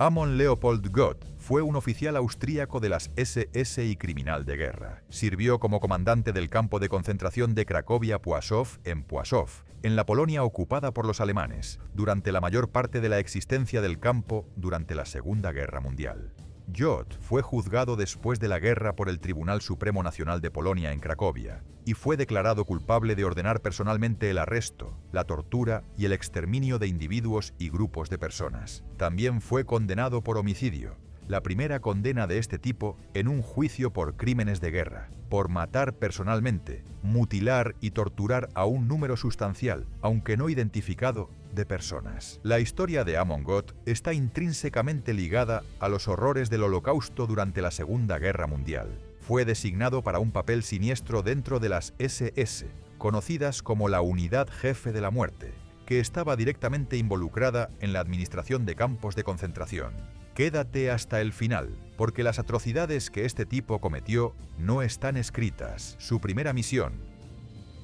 Amon Leopold Gott fue un oficial austríaco de las SS y criminal de guerra. Sirvió como comandante del campo de concentración de Cracovia-Płaszów en Płaszów, en la Polonia ocupada por los alemanes, durante la mayor parte de la existencia del campo durante la Segunda Guerra Mundial. Gott fue juzgado después de la guerra por el Tribunal Supremo Nacional de Polonia en Cracovia y fue declarado culpable de ordenar personalmente el arresto, la tortura y el exterminio de individuos y grupos de personas. También fue condenado por homicidio, la primera condena de este tipo en un juicio por crímenes de guerra, por matar personalmente, mutilar y torturar a un número sustancial, aunque no identificado, de personas. La historia de Amon Gott está intrínsecamente ligada a los horrores del Holocausto durante la Segunda Guerra Mundial. Fue designado para un papel siniestro dentro de las SS, conocidas como la Unidad Jefe de la Muerte, que estaba directamente involucrada en la administración de campos de concentración. Quédate hasta el final, porque las atrocidades que este tipo cometió no están escritas. Su primera misión,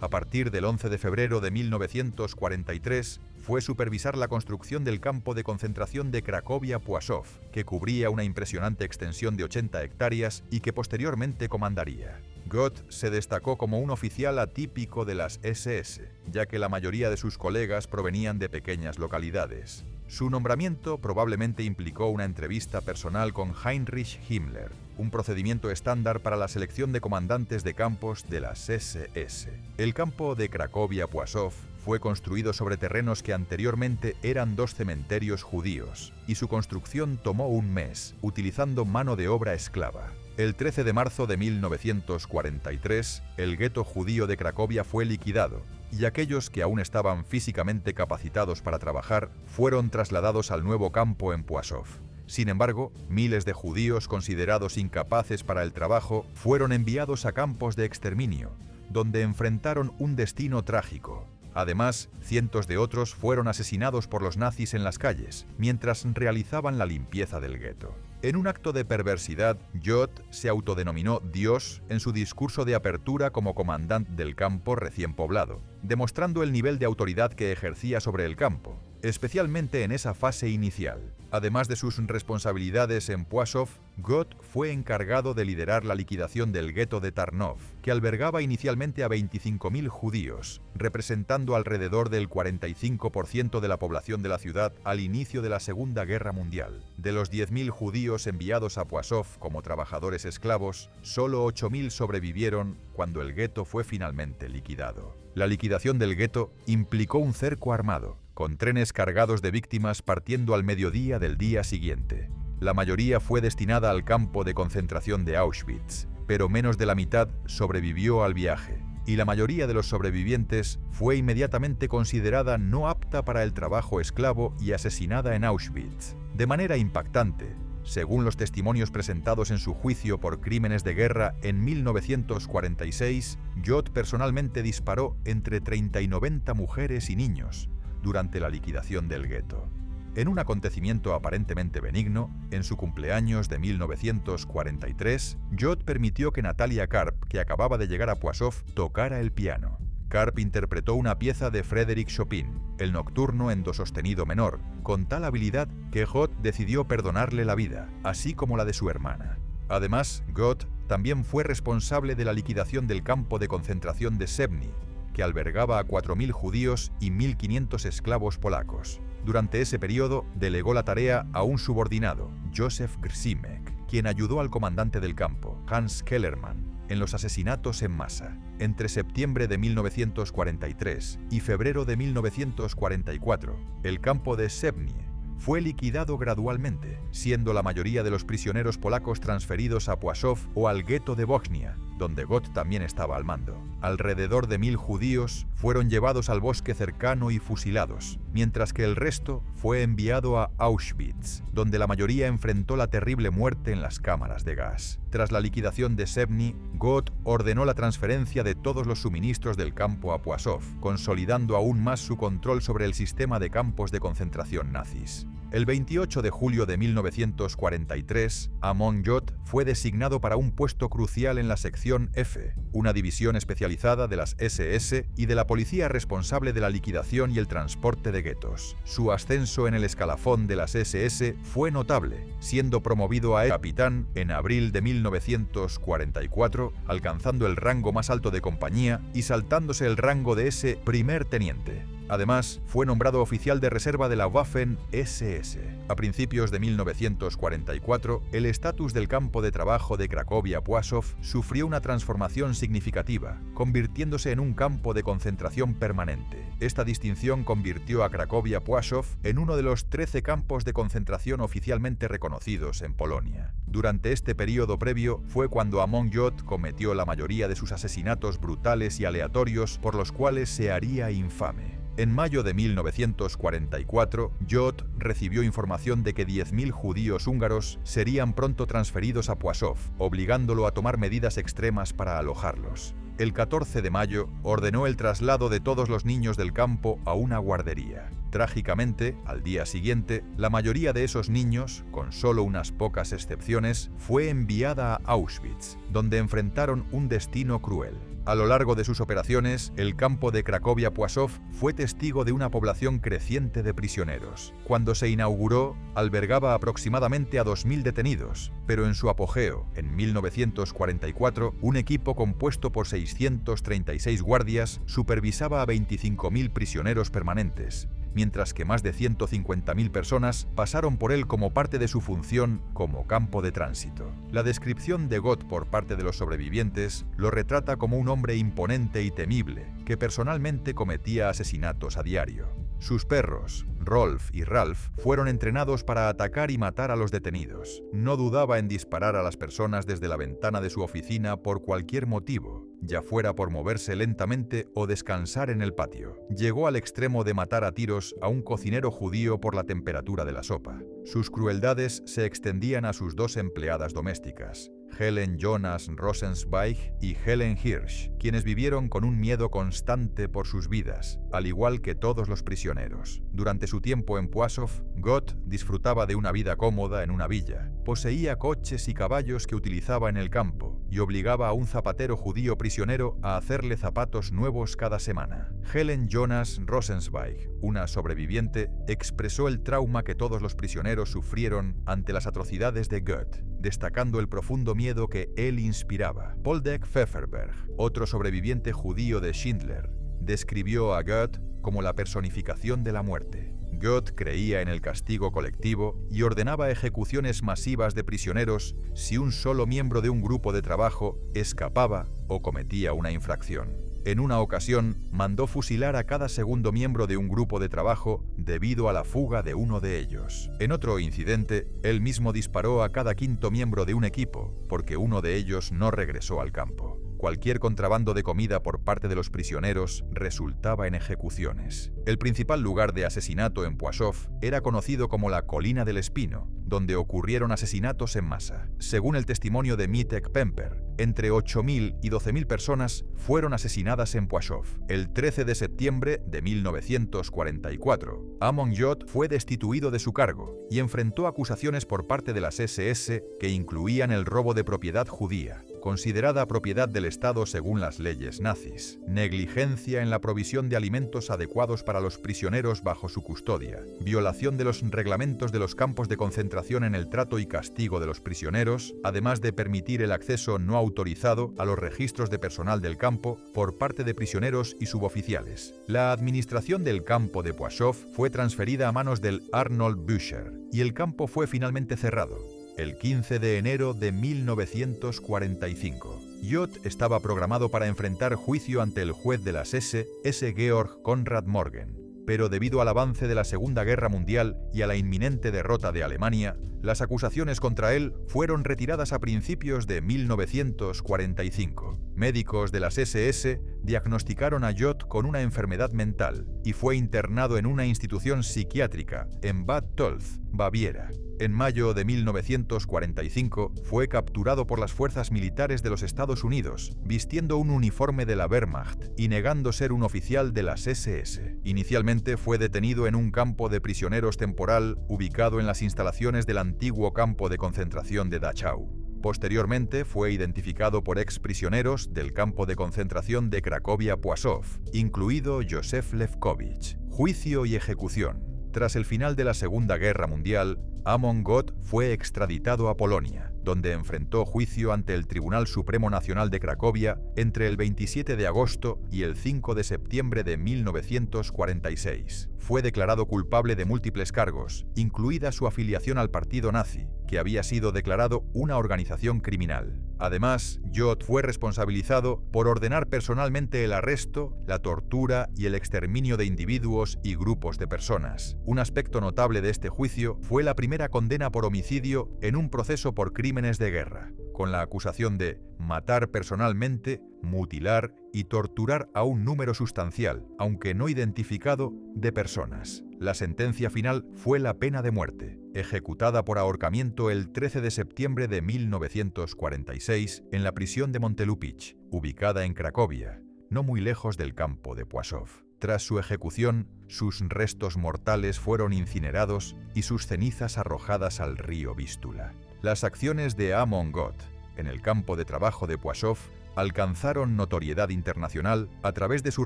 a partir del 11 de febrero de 1943, fue supervisar la construcción del campo de concentración de Cracovia-Płaszów, que cubría una impresionante extensión de 80 hectáreas y que posteriormente comandaría. Gott se destacó como un oficial atípico de las SS, ya que la mayoría de sus colegas provenían de pequeñas localidades. Su nombramiento probablemente implicó una entrevista personal con Heinrich Himmler, un procedimiento estándar para la selección de comandantes de campos de las SS. El campo de Cracovia-Płaszów fue construido sobre terrenos que anteriormente eran dos cementerios judíos, y su construcción tomó un mes, utilizando mano de obra esclava. El 13 de marzo de 1943, el gueto judío de Cracovia fue liquidado, y aquellos que aún estaban físicamente capacitados para trabajar fueron trasladados al nuevo campo en Płaszów. Sin embargo, miles de judíos considerados incapaces para el trabajo fueron enviados a campos de exterminio, donde enfrentaron un destino trágico. Además, cientos de otros fueron asesinados por los nazis en las calles, mientras realizaban la limpieza del gueto. En un acto de perversidad, Gott se autodenominó Dios en su discurso de apertura como comandante del campo recién poblado, demostrando el nivel de autoridad que ejercía sobre el campo, especialmente en esa fase inicial. Además de sus responsabilidades en Płaszów, Gott fue encargado de liderar la liquidación del gueto de Tarnów, que albergaba inicialmente a 25.000 judíos, representando alrededor del 45% de la población de la ciudad al inicio de la Segunda Guerra Mundial. De los 10.000 judíos enviados a Płaszów como trabajadores esclavos, solo 8.000 sobrevivieron cuando el gueto fue finalmente liquidado. La liquidación del gueto implicó un cerco armado, con trenes cargados de víctimas partiendo al mediodía del día siguiente. La mayoría fue destinada al campo de concentración de Auschwitz, pero menos de la mitad sobrevivió al viaje, y la mayoría de los sobrevivientes fue inmediatamente considerada no apta para el trabajo esclavo y asesinada en Auschwitz. De manera impactante, según los testimonios presentados en su juicio por crímenes de guerra en 1946, Gott personalmente disparó entre 30 y 90 mujeres y niños durante la liquidación del gueto. En un acontecimiento aparentemente benigno, en su cumpleaños de 1943, Gott permitió que Natalia Karp, que acababa de llegar a Płaszów, tocara el piano. Karp interpretó una pieza de Frédéric Chopin, el Nocturno en do sostenido menor, con tal habilidad que Gott decidió perdonarle la vida, así como la de su hermana. Además, Gott también fue responsable de la liquidación del campo de concentración de Sebny, que albergaba a 4.000 judíos y 1.500 esclavos polacos. Durante ese periodo, delegó la tarea a un subordinado, Józef Grzimek, quien ayudó al comandante del campo, Hans Kellermann, en los asesinatos en masa. Entre septiembre de 1943 y febrero de 1944, el campo de Sebny fue liquidado gradualmente, siendo la mayoría de los prisioneros polacos transferidos a Płaszów o al gueto de Bochnia, donde Gott también estaba al mando. Alrededor de 1.000 judíos fueron llevados al bosque cercano y fusilados, mientras que el resto fue enviado a Auschwitz, donde la mayoría enfrentó la terrible muerte en las cámaras de gas. Tras la liquidación de Sebny, Gott ordenó la transferencia de todos los suministros del campo a Płaszów, consolidando aún más su control sobre el sistema de campos de concentración nazis. El 28 de julio de 1943, Amon Jod fue designado para un puesto crucial en la sección F, una división especializada de las SS y de la policía responsable de la liquidación y el transporte de guetos. Su ascenso en el escalafón de las SS fue notable, siendo promovido a capitán en abril de 1944, alcanzando el rango más alto de compañía y saltándose el rango de primer teniente. Además, fue nombrado oficial de reserva de la Waffen-SS. A principios de 1944, el estatus del campo de trabajo de Cracovia-Płaszów sufrió una transformación significativa, convirtiéndose en un campo de concentración permanente. Esta distinción convirtió a Cracovia-Płaszów en uno de los 13 campos de concentración oficialmente reconocidos en Polonia. Durante este periodo previo fue cuando Amon Jod cometió la mayoría de sus asesinatos brutales y aleatorios por los cuales se haría infame. En mayo de 1944, Jod recibió información de que 10.000 judíos húngaros serían pronto transferidos a Płaszów, obligándolo a tomar medidas extremas para alojarlos. El 14 de mayo ordenó el traslado de todos los niños del campo a una guardería. Trágicamente, al día siguiente, la mayoría de esos niños, con solo unas pocas excepciones, fue enviada a Auschwitz, donde enfrentaron un destino cruel. A lo largo de sus operaciones, el campo de Cracovia-Płaszów fue testigo de una población creciente de prisioneros. Cuando se inauguró, albergaba aproximadamente a 2.000 detenidos, pero en su apogeo, en 1944, un equipo compuesto por 636 guardias supervisaba a 25.000 prisioneros permanentes, mientras que más de 150.000 personas pasaron por él como parte de su función como campo de tránsito. La descripción de Jod por parte de los sobrevivientes lo retrata como un hombre imponente y temible, que personalmente cometía asesinatos a diario. Sus perros, Rolf y Ralf, fueron entrenados para atacar y matar a los detenidos. No dudaba en disparar a las personas desde la ventana de su oficina por cualquier motivo, ya fuera por moverse lentamente o descansar en el patio. Llegó al extremo de matar a tiros a un cocinero judío por la temperatura de la sopa. Sus crueldades se extendían a sus dos empleadas domésticas, Helen Jonas Rosenzweig y Helen Hirsch, quienes vivieron con un miedo constante por sus vidas, al igual que todos los prisioneros. Durante su tiempo en Płaszów, Jod disfrutaba de una vida cómoda en una villa. Poseía coches y caballos que utilizaba en el campo y obligaba a un zapatero judío prisionero a hacerle zapatos nuevos cada semana. Helen Jonas Rosenzweig, una sobreviviente, expresó el trauma que todos los prisioneros sufrieron ante las atrocidades de Jod, destacando el profundo miedo que él inspiraba. Poldek Pfefferberg, otro sobreviviente judío de Schindler, describió a Jod como la personificación de la muerte. Jod creía en el castigo colectivo y ordenaba ejecuciones masivas de prisioneros si un solo miembro de un grupo de trabajo escapaba o cometía una infracción. En una ocasión, mandó fusilar a cada segundo miembro de un grupo de trabajo debido a la fuga de uno de ellos. En otro incidente, él mismo disparó a cada quinto miembro de un equipo, porque uno de ellos no regresó al campo. Cualquier contrabando de comida por parte de los prisioneros resultaba en ejecuciones. El principal lugar de asesinato en Płaszów era conocido como la Colina del Espino, donde ocurrieron asesinatos en masa. Según el testimonio de Mitek Pemper, entre 8.000 y 12.000 personas fueron asesinadas en Płaszów. El 13 de septiembre de 1944, Amon Jod fue destituido de su cargo y enfrentó acusaciones por parte de las SS que incluían el robo de propiedad judía, considerada propiedad del Estado según las leyes nazis, negligencia en la provisión de alimentos adecuados para los prisioneros bajo su custodia, violación de los reglamentos de los campos de concentración en el trato y castigo de los prisioneros, además de permitir el acceso no autorizado a los registros de personal del campo por parte de prisioneros y suboficiales. La administración del campo de Płaszów fue transferida a manos del Arnold Bücher y el campo fue finalmente cerrado el 15 de enero de 1945. Jod estaba programado para enfrentar juicio ante el juez de las S. Georg Konrad Morgen, pero debido al avance de la Segunda Guerra Mundial y a la inminente derrota de Alemania, las acusaciones contra él fueron retiradas a principios de 1945. Médicos de las SS diagnosticaron a Jod con una enfermedad mental y fue internado en una institución psiquiátrica en Bad Tölz, Baviera. En mayo de 1945 fue capturado por las fuerzas militares de los Estados Unidos, vistiendo un uniforme de la Wehrmacht y negando ser un oficial de las SS. Inicialmente fue detenido en un campo de prisioneros temporal ubicado en las instalaciones del antiguo campo de concentración de Dachau. Posteriormente fue identificado por exprisioneros del campo de concentración de Cracovia-Płaszów, incluido Józef Lewkowicz. Juicio y ejecución. Tras el final de la Segunda Guerra Mundial, Amon Göth fue extraditado a Polonia, donde enfrentó juicio ante el Tribunal Supremo Nacional de Cracovia entre el 27 de agosto y el 5 de septiembre de 1946. Fue declarado culpable de múltiples cargos, incluida su afiliación al partido nazi, que había sido declarado una organización criminal. Además, Göth fue responsabilizado por ordenar personalmente el arresto, la tortura y el exterminio de individuos y grupos de personas. Un aspecto notable de este juicio fue la primera condena por homicidio en un proceso por crímenes de guerra, con la acusación de matar personalmente, mutilar y torturar a un número sustancial, aunque no identificado, de personas. La sentencia final fue la pena de muerte, ejecutada por ahorcamiento el 13 de septiembre de 1946 en la prisión de Montelupich, ubicada en Cracovia, no muy lejos del campo de Płaszów. Tras su ejecución, sus restos mortales fueron incinerados y sus cenizas arrojadas al río Vístula. Las acciones de Amon Göth en el campo de trabajo de Płaszów alcanzaron notoriedad internacional a través de su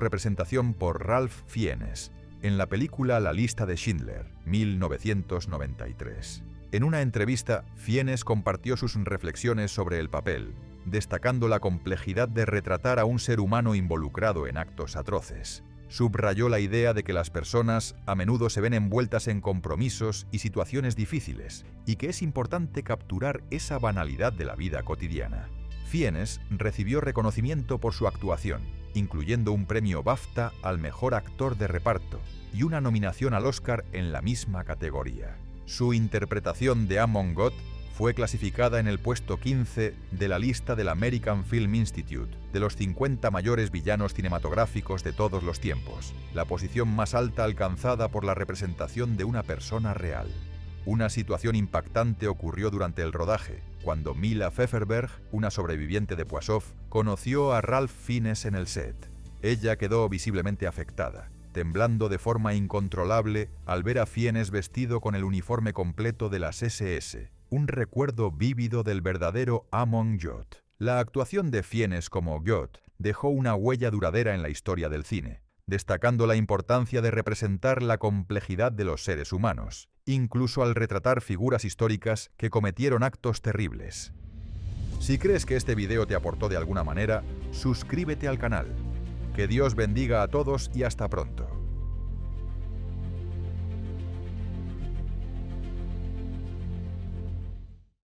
representación por Ralph Fiennes en la película La lista de Schindler, 1993. En una entrevista, Fiennes compartió sus reflexiones sobre el papel, destacando la complejidad de retratar a un ser humano involucrado en actos atroces. Subrayó la idea de que las personas a menudo se ven envueltas en compromisos y situaciones difíciles, y que es importante capturar esa banalidad de la vida cotidiana. Fiennes recibió reconocimiento por su actuación, incluyendo un premio BAFTA al mejor actor de reparto y una nominación al Oscar en la misma categoría. Su interpretación de Amon Göth fue clasificada en el puesto 15 de la lista del American Film Institute de los 50 mayores villanos cinematográficos de todos los tiempos, la posición más alta alcanzada por la representación de una persona real. Una situación impactante ocurrió durante el rodaje, cuando Mila Pfefferberg, una sobreviviente de Płaszów, conoció a Ralph Fiennes en el set. Ella quedó visiblemente afectada, temblando de forma incontrolable al ver a Fiennes vestido con el uniforme completo de las SS, un recuerdo vívido del verdadero Amon Göth. La actuación de Fiennes como Göth dejó una huella duradera en la historia del cine, destacando la importancia de representar la complejidad de los seres humanos, incluso al retratar figuras históricas que cometieron actos terribles. Si crees que este video te aportó de alguna manera, suscríbete al canal. Que Dios bendiga a todos y hasta pronto.